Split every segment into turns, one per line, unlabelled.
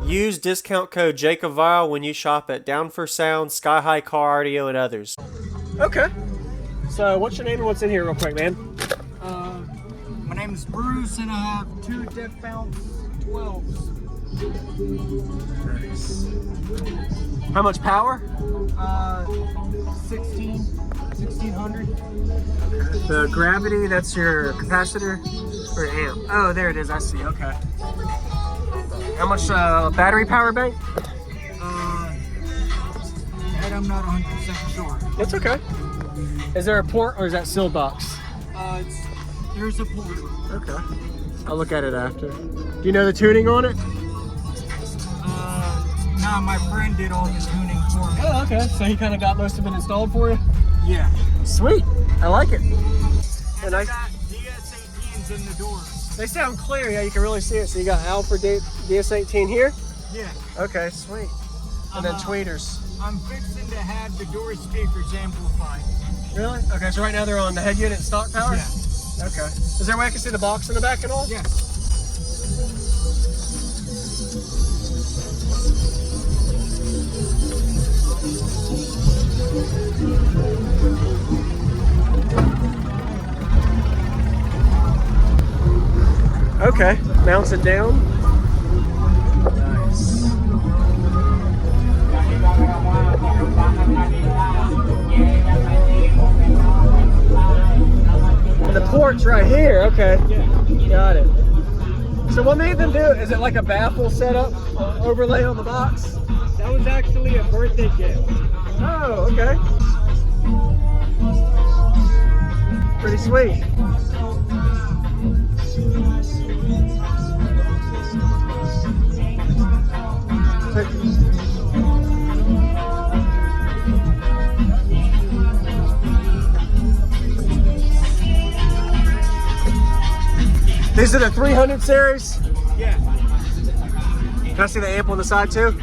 Use discount code JacobViral when you shop at Down for Sound, SkyHigh Car Audio, and others. Okay. So what's your name and what's in here real quick, man?
My name is Bruce and I have 2 Def Bounce 12s.
Nice. How much power?
1600.
The gravity, that's your capacitor or amp? Oh, there it is. I see. Okay. How much battery power bank?
That I'm not 100% sure.
That's okay. Is there a port or is that sealed box?
There's a port.
Okay. I'll look at it after. Do you know the tuning on it?
No, my friend did all the tuning for me.
Oh, okay. So he kind of got most of it installed for you?
Yeah.
Sweet. I like it.
And I got DS18s in the doors.
They sound clear. Yeah, you can really see it. So you got Alpha DS18 here?
Yeah.
Okay, sweet. And then tweeters.
I'm fixing to have the door speakers amplified.
Really? Okay, so right now they're on the head unit stock power?
Yeah.
Okay. Is there a way I can see the box in the back and all?
Yeah.
Okay, mounts it down. Nice. And the port's right here. Okay, got it. So what made them do it? Is it like a baffle setup overlay on the box?
That was actually a birthday gift.
Oh, okay. Pretty sweet. These are the 300 series?
Yeah.
Can I see the amp on the side too?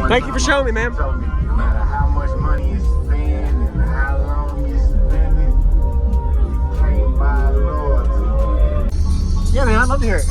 Thank you for showing me, man.
No matter how much money you spend and how long you spend it, you can't buy loyalty.
Yeah, man, I'd love to hear it.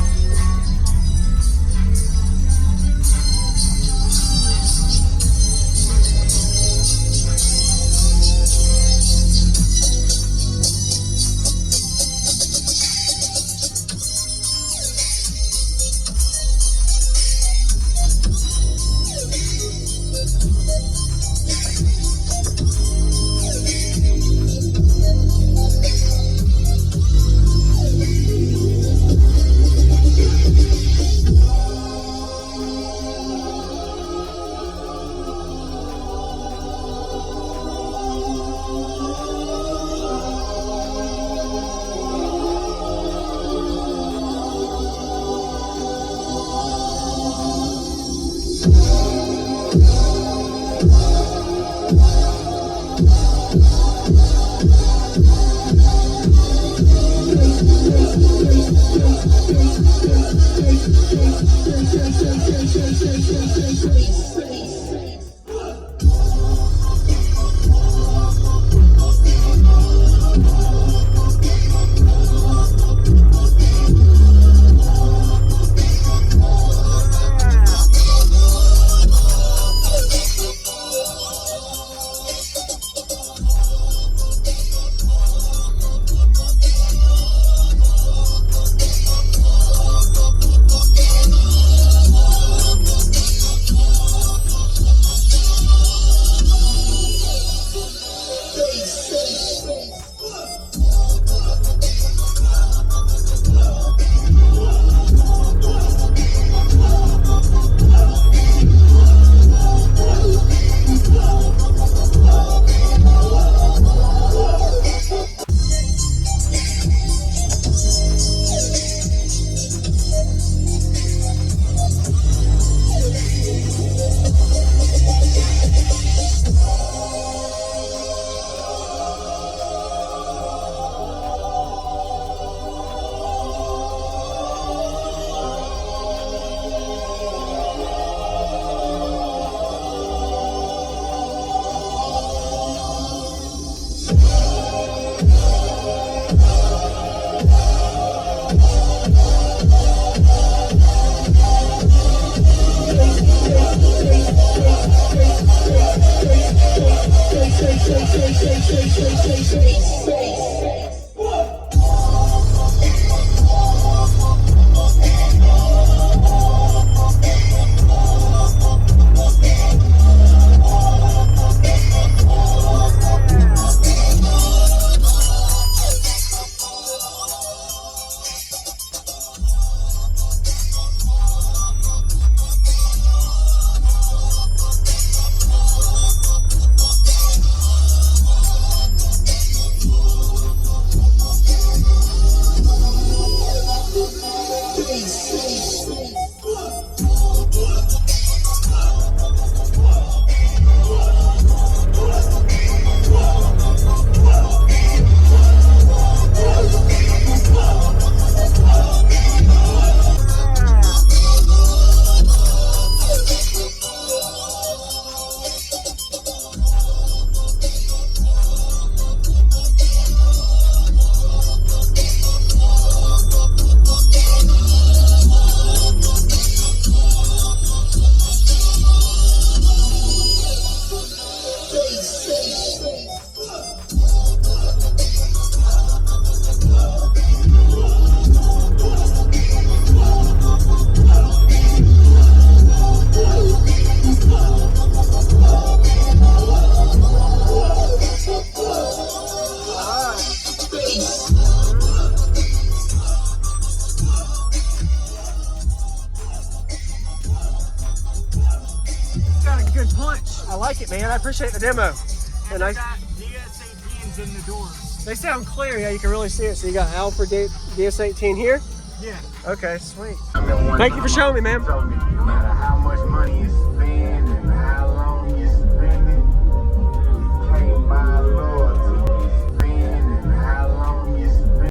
I like it, man. I appreciate the demo.
And I got DS18s in the doors.
They sound clear. Yeah, you can really see it. So you got Alpha DS18 here?
Yeah.
Okay, sweet.
Thank
Thank you for showing me, man.
No matter how much money you spend.